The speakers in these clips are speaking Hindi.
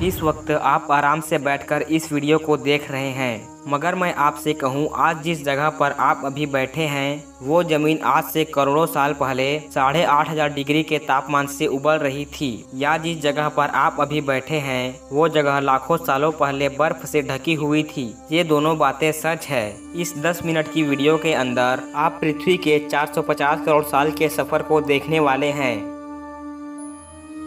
इस वक्त आप आराम से बैठकर इस वीडियो को देख रहे हैं, मगर मैं आपसे कहूं, आज जिस जगह पर आप अभी बैठे हैं वो ज़मीन आज से करोड़ों साल पहले 8,500 डिग्री के तापमान से उबल रही थी। या जिस जगह पर आप अभी बैठे हैं वो जगह लाखों सालों पहले बर्फ से ढकी हुई थी। ये दोनों बातें सच है। इस 10 मिनट की वीडियो के अंदर आप पृथ्वी के 450 करोड़ साल के सफर को देखने वाले हैं।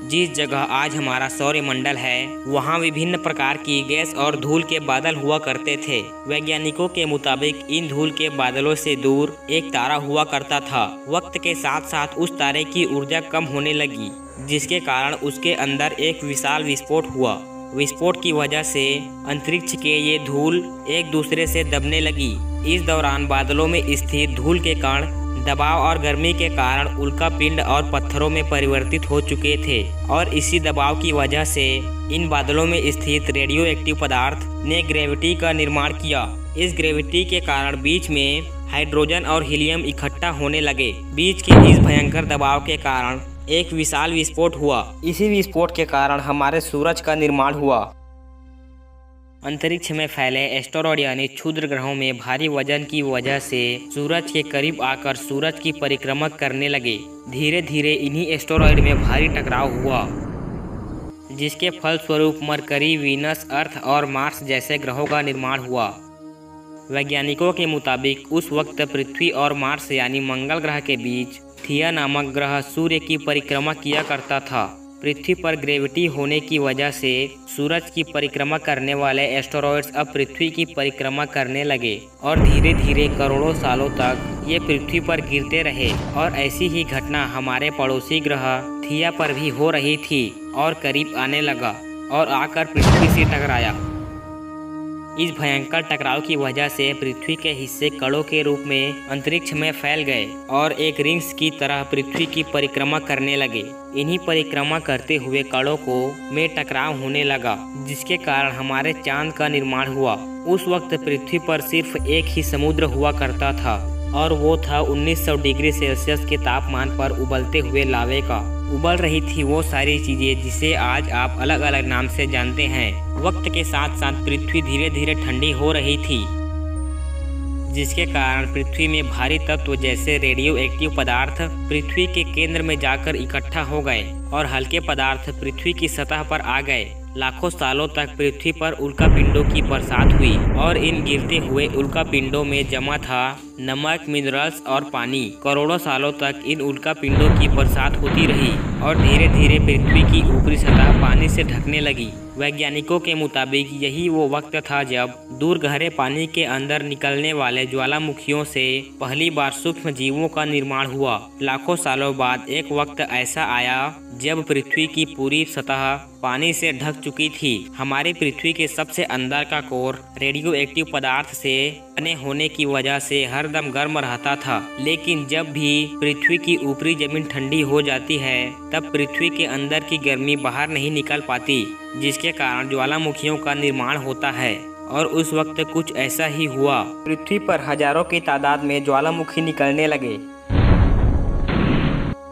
जिस जगह आज हमारा सौरमंडल है वहाँ विभिन्न प्रकार की गैस और धूल के बादल हुआ करते थे। वैज्ञानिकों के मुताबिक इन धूल के बादलों से दूर एक तारा हुआ करता था। वक्त के साथ साथ उस तारे की ऊर्जा कम होने लगी, जिसके कारण उसके अंदर एक विशाल विस्फोट हुआ। विस्फोट की वजह से अंतरिक्ष के ये धूल एक दूसरे से दबने लगी। इस दौरान बादलों में स्थित धूल के कण दबाव और गर्मी के कारण उल्का पिंड और पत्थरों में परिवर्तित हो चुके थे और इसी दबाव की वजह से इन बादलों में स्थित रेडियो एक्टिव पदार्थ ने ग्रेविटी का निर्माण किया। इस ग्रेविटी के कारण बीच में हाइड्रोजन और हीलियम इकट्ठा होने लगे। बीच के इस भयंकर दबाव के कारण एक विशाल विस्फोट हुआ। इसी विस्फोट के कारण हमारे सूरज का निर्माण हुआ। अंतरिक्ष में फैले एस्टेरॉयड यानी क्षुद्र ग्रहों में भारी वजन की वजह से सूरज के करीब आकर सूरज की परिक्रमा करने लगे। धीरे धीरे इन्हीं एस्टेरॉयड में भारी टकराव हुआ, जिसके फलस्वरूप मरकरी, वीनस, अर्थ और मार्स जैसे ग्रहों का निर्माण हुआ। वैज्ञानिकों के मुताबिक उस वक्त पृथ्वी और मार्स यानी मंगल ग्रह के बीच थिया नामक ग्रह सूर्य की परिक्रमा किया करता था। पृथ्वी पर ग्रेविटी होने की वजह से सूरज की परिक्रमा करने वाले एस्टेरॉयड्स अब पृथ्वी की परिक्रमा करने लगे और धीरे धीरे करोड़ों सालों तक ये पृथ्वी पर गिरते रहे। और ऐसी ही घटना हमारे पड़ोसी ग्रह थिया पर भी हो रही थी और करीब आने लगा और आकर पृथ्वी से टकराया। इस भयंकर टकराव की वजह से पृथ्वी के हिस्से कणों के रूप में अंतरिक्ष में फैल गए और एक रिंग्स की तरह पृथ्वी की परिक्रमा करने लगे। इन्हीं परिक्रमा करते हुए कणों को में टकराव होने लगा, जिसके कारण हमारे चांद का निर्माण हुआ। उस वक्त पृथ्वी पर सिर्फ एक ही समुद्र हुआ करता था और वो था 1900 डिग्री सेल्सियस के तापमान पर उबलते हुए लावे का। उबल रही थी वो सारी चीजें जिसे आज आप अलग अलग नाम से जानते हैं। वक्त के साथ साथ पृथ्वी धीरे धीरे ठंडी हो रही थी, जिसके कारण पृथ्वी में भारी तत्व जैसे रेडियो एक्टिव पदार्थ पृथ्वी के केंद्र में जाकर इकट्ठा हो गए और हल्के पदार्थ पृथ्वी की सतह पर आ गए। लाखों सालों तक पृथ्वी पर उल्का पिंडों की बरसात हुई और इन गिरते हुए उल्का पिंडों में जमा था नमक, मिनरल्स और पानी। करोड़ों सालों तक इन उल्का पिंडों की बरसात होती रही और धीरे धीरे पृथ्वी की ऊपरी सतह पानी से ढकने लगी। वैज्ञानिकों के मुताबिक यही वो वक्त था जब दूर गहरे पानी के अंदर निकलने वाले ज्वालामुखियों से पहली बार सूक्ष्म जीवों का निर्माण हुआ। लाखों सालों बाद एक वक्त ऐसा आया जब पृथ्वी की पूरी सतह पानी से ढक चुकी थी। हमारी पृथ्वी के सबसे अंदर का कोर रेडियो एक्टिव पदार्थ से बने होने की वजह से हरदम गर्म रहता था, लेकिन जब भी पृथ्वी की ऊपरी जमीन ठंडी हो जाती है तब पृथ्वी के अंदर की गर्मी बाहर नहीं निकल पाती, जिसके कारण ज्वालामुखियों का निर्माण होता है। और उस वक्त कुछ ऐसा ही हुआ। पृथ्वी पर हजारों की तादाद में ज्वालामुखी निकलने लगे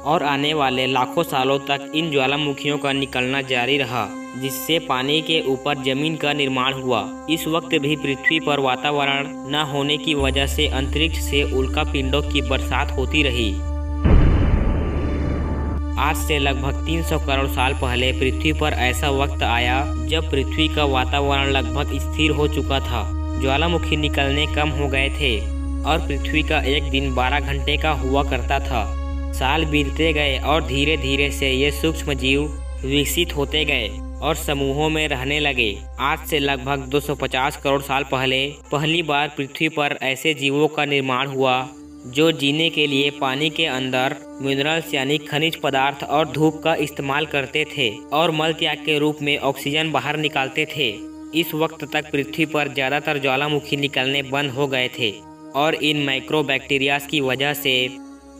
और आने वाले लाखों सालों तक इन ज्वालामुखियों का निकलना जारी रहा, जिससे पानी के ऊपर जमीन का निर्माण हुआ। इस वक्त भी पृथ्वी पर वातावरण न होने की वजह से अंतरिक्ष से उल्का पिंडों की बरसात होती रही। आज से लगभग 300 करोड़ साल पहले पृथ्वी पर ऐसा वक्त आया जब पृथ्वी का वातावरण लगभग स्थिर हो चुका था। ज्वालामुखी निकलने कम हो गए थे और पृथ्वी का एक दिन 12 घंटे का हुआ करता था। साल बीतते गए और धीरे धीरे से ये सूक्ष्म जीव विकसित होते गए और समूहों में रहने लगे। आज से लगभग 250 करोड़ साल पहले पहली बार पृथ्वी पर ऐसे जीवों का निर्माण हुआ जो जीने के लिए पानी के अंदर मिनरल्स यानी खनिज पदार्थ और धूप का इस्तेमाल करते थे और मल त्याग के रूप में ऑक्सीजन बाहर निकालते थे। इस वक्त तक पृथ्वी पर ज्यादातर ज्वालामुखी निकलने बंद हो गए थे और इन माइक्रोबैक्टीरियाज की वजह से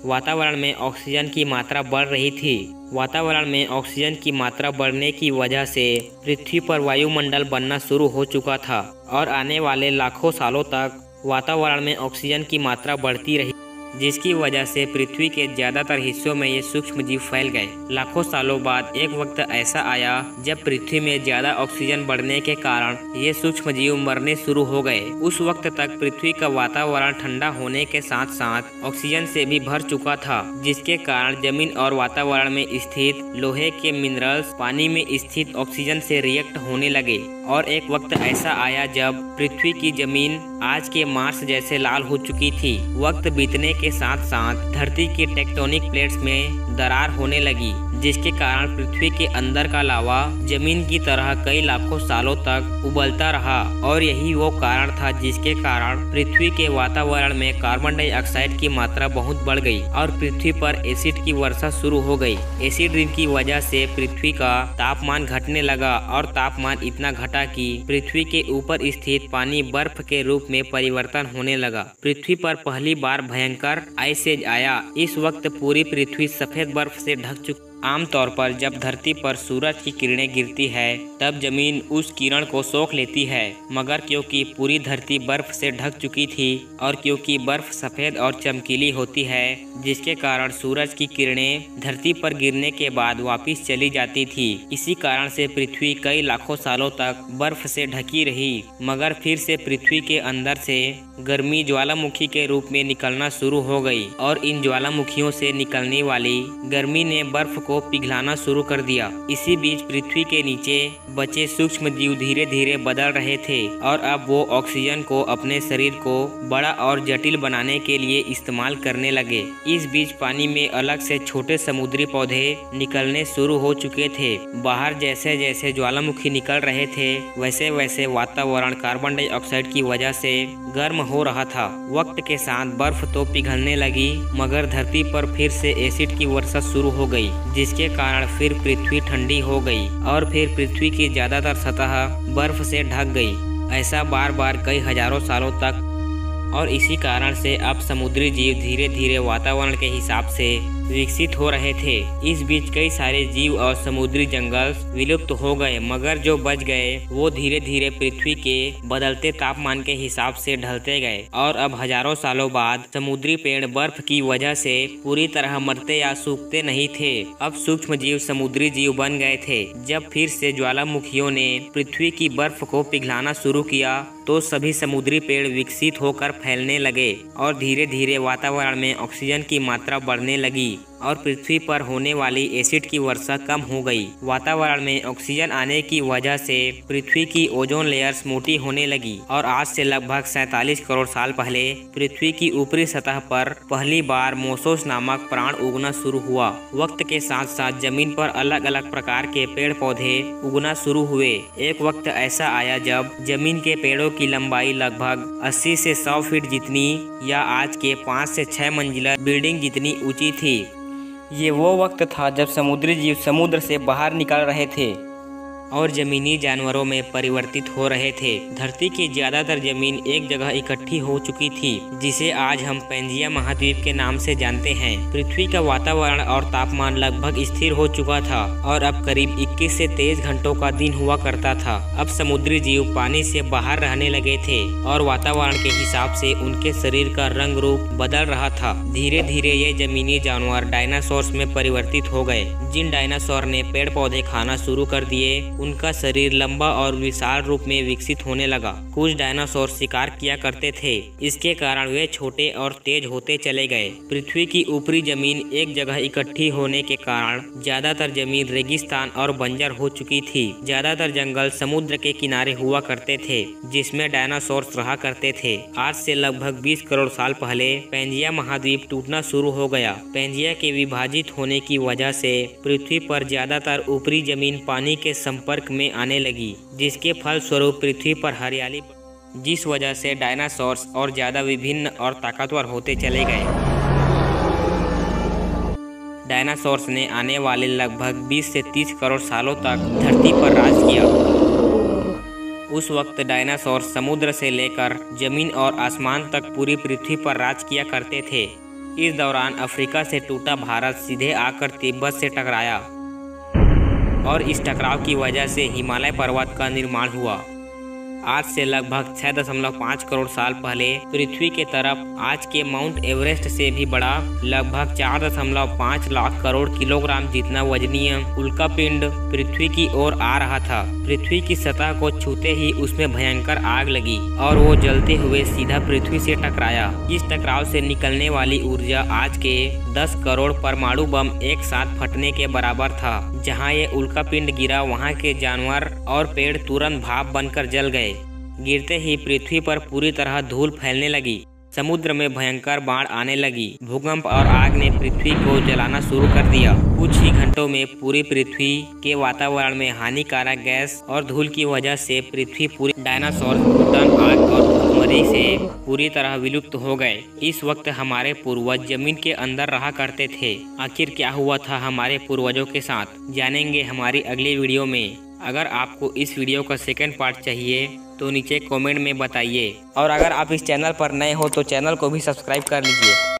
वातावरण में ऑक्सीजन की मात्रा बढ़ रही थी। वातावरण में ऑक्सीजन की मात्रा बढ़ने की वजह से पृथ्वी पर वायुमंडल बनना शुरू हो चुका था और आने वाले लाखों सालों तक वातावरण में ऑक्सीजन की मात्रा बढ़ती रही, जिसकी वजह से पृथ्वी के ज्यादातर हिस्सों में ये सूक्ष्म जीव फैल गए। लाखों सालों बाद एक वक्त ऐसा आया जब पृथ्वी में ज्यादा ऑक्सीजन बढ़ने के कारण ये सूक्ष्म जीव मरने शुरू हो गए। उस वक्त तक पृथ्वी का वातावरण ठंडा होने के साथ साथ ऑक्सीजन से भी भर चुका था, जिसके कारण जमीन और वातावरण में स्थित लोहे के मिनरल्स पानी में स्थित ऑक्सीजन से रिएक्ट होने लगे। और एक वक्त ऐसा आया जब पृथ्वी की जमीन आज के मार्स जैसे लाल हो चुकी थी। वक्त बीतने के साथ साथ धरती की टेक्टोनिक प्लेट्स में दरार होने लगी, जिसके कारण पृथ्वी के अंदर का लावा जमीन की तरह कई लाखों सालों तक उबलता रहा। और यही वो कारण था जिसके कारण पृथ्वी के वातावरण में कार्बन डाइऑक्साइड की मात्रा बहुत बढ़ गई और पृथ्वी पर एसिड की वर्षा शुरू हो गई। एसिड रेन की वजह से पृथ्वी का तापमान घटने लगा और तापमान इतना घटा कि पृथ्वी के ऊपर स्थित पानी बर्फ के रूप में परिवर्तन होने लगा। पृथ्वी पर पहली बार भयंकर आइस एज आया। इस वक्त पूरी पृथ्वी सफेद बर्फ से ढक चुकी। आमतौर पर जब धरती पर सूरज की किरणें गिरती है तब जमीन उस किरण को सोख लेती है, मगर क्योंकि पूरी धरती बर्फ से ढक चुकी थी और क्योंकि बर्फ सफेद और चमकीली होती है, जिसके कारण सूरज की किरणें धरती पर गिरने के बाद वापस चली जाती थी। इसी कारण से पृथ्वी कई लाखों सालों तक बर्फ से ढकी रही, मगर फिर से पृथ्वी के अंदर से गर्मी ज्वालामुखी के रूप में निकलना शुरू हो गई और इन ज्वालामुखियों से निकलने वाली गर्मी ने बर्फ को पिघलाना शुरू कर दिया। इसी बीच पृथ्वी के नीचे बचे सूक्ष्म जीव धीरे धीरे बदल रहे थे और अब वो ऑक्सीजन को अपने शरीर को बड़ा और जटिल बनाने के लिए इस्तेमाल करने लगे। इस बीच पानी में अलग से छोटे समुद्री पौधे निकलने शुरू हो चुके थे। बाहर जैसे जैसे ज्वालामुखी निकल रहे थे वैसे वैसे वातावरण कार्बन डाइऑक्साइड की वजह से गर्म हो रहा था। वक्त के साथ बर्फ तो पिघलने लगी, मगर धरती पर फिर से एसिड की वर्षा शुरू हो गई, जिसके कारण फिर पृथ्वी ठंडी हो गई और फिर पृथ्वी की ज्यादातर सतह बर्फ से ढक गई। ऐसा बार बार कई हजारों सालों तक। और इसी कारण से अब समुद्री जीव धीरे धीरे वातावरण के हिसाब से विकसित हो रहे थे। इस बीच कई सारे जीव और समुद्री जंगल विलुप्त हो गए, मगर जो बच गए वो धीरे धीरे पृथ्वी के बदलते तापमान के हिसाब से ढलते गए। और अब हजारों सालों बाद समुद्री पेड़ बर्फ की वजह से पूरी तरह मरते या सूखते नहीं थे। अब सूक्ष्म जीव समुद्री जीव बन गए थे। जब फिर से ज्वालामुखियों ने पृथ्वी की बर्फ को पिघलाना शुरू किया तो सभी समुद्री पेड़ विकसित होकर फैलने लगे और धीरे धीरे वातावरण में ऑक्सीजन की मात्रा बढ़ने लगी और पृथ्वी पर होने वाली एसिड की वर्षा कम हो गई। वातावरण में ऑक्सीजन आने की वजह से पृथ्वी की ओजोन लेयर्स मोटी होने लगी और आज से लगभग 47 करोड़ साल पहले पृथ्वी की ऊपरी सतह पर पहली बार मोसोस नामक प्राण उगना शुरू हुआ। वक्त के साथ साथ जमीन पर अलग अलग प्रकार के पेड़ पौधे उगना शुरू हुए। एक वक्त ऐसा आया जब जमीन के पेड़ों की लंबाई लगभग 80 से 100 फीट जितनी या आज के 5 से 6 मंजिला बिल्डिंग जितनी ऊंची थी। ये वो वक्त था जब समुद्री जीव समुद्र से बाहर निकल रहे थे और जमीनी जानवरों में परिवर्तित हो रहे थे। धरती की ज्यादातर जमीन एक जगह इकट्ठी हो चुकी थी, जिसे आज हम पैंजिया महाद्वीप के नाम से जानते हैं। पृथ्वी का वातावरण और तापमान लगभग स्थिर हो चुका था और अब करीब 21 से 23 घंटों का दिन हुआ करता था। अब समुद्री जीव पानी से बाहर रहने लगे थे और वातावरण के हिसाब से उनके शरीर का रंग रूप बदल रहा था। धीरे धीरे ये जमीनी जानवर डायनासोर्स में परिवर्तित हो गए। जिन डायनासोर ने पेड़ पौधे खाना शुरू कर दिए उनका शरीर लंबा और विशाल रूप में विकसित होने लगा। कुछ डायनासोर शिकार किया करते थे, इसके कारण वे छोटे और तेज होते चले गए। पृथ्वी की ऊपरी जमीन एक जगह इकट्ठी होने के कारण ज्यादातर जमीन रेगिस्तान और बंजर हो चुकी थी। ज्यादातर जंगल समुद्र के किनारे हुआ करते थे, जिसमें डायनासोर रहा करते थे। आज से लगभग 20 करोड़ साल पहले पैंजिया महाद्वीप टूटना शुरू हो गया। पैंजिया के विभाजित होने की वजह से पृथ्वी पर ज्यादातर ऊपरी जमीन पानी के संपर्क में आने लगी, जिसके फल स्वरूप पृथ्वी पर हरियाली, जिस वजह से डायनासोर्स और ज्यादा विभिन्न और ताकतवर होते चले गए। डायनासोर्स ने आने वाले लगभग 20 से 30 करोड़ सालों तक धरती पर राज किया। उस वक्त डायनासोर समुद्र से लेकर जमीन और आसमान तक पूरी पृथ्वी पर राज किया करते थे। इस दौरान अफ्रीका से टूटा भारत सीधे आकर तिब्बत से टकराया और इस टकराव की वजह से हिमालय पर्वत का निर्माण हुआ। आज से लगभग 6.5 करोड़ साल पहले पृथ्वी के तरफ आज के माउंट एवरेस्ट से भी बड़ा लगभग 4.5 लाख करोड़ किलोग्राम जितना वजनीय उल्कापिंड पृथ्वी की ओर आ रहा था। पृथ्वी की सतह को छूते ही उसमें भयंकर आग लगी और वो जलते हुए सीधा पृथ्वी से टकराया। इस टकराव से निकलने वाली ऊर्जा आज के 10 करोड़ परमाणु बम एक साथ फटने के बराबर था। जहां ये उल्कापिंड गिरा वहां के जानवर और पेड़ तुरंत भाप बनकर जल गए। गिरते ही पृथ्वी पर पूरी तरह धूल फैलने लगी। समुद्र में भयंकर बाढ़ आने लगी। भूकंप और आग ने पृथ्वी को जलाना शुरू कर दिया। कुछ ही घंटों में पूरी पृथ्वी के वातावरण में हानिकारक गैस और धूल की वजह से पृथ्वी पूरी डायनासोर, भूटान, आग और भूखमरी से पूरी तरह विलुप्त हो गए। इस वक्त हमारे पूर्वज जमीन के अंदर रहा करते थे। आखिर क्या हुआ था हमारे पूर्वजों के साथ, जानेंगे हमारी अगली वीडियो में। अगर आपको इस वीडियो का सेकंड पार्ट चाहिए तो नीचे कमेंट में बताइए और अगर आप इस चैनल पर नए हो तो चैनल को भी सब्सक्राइब कर लीजिए।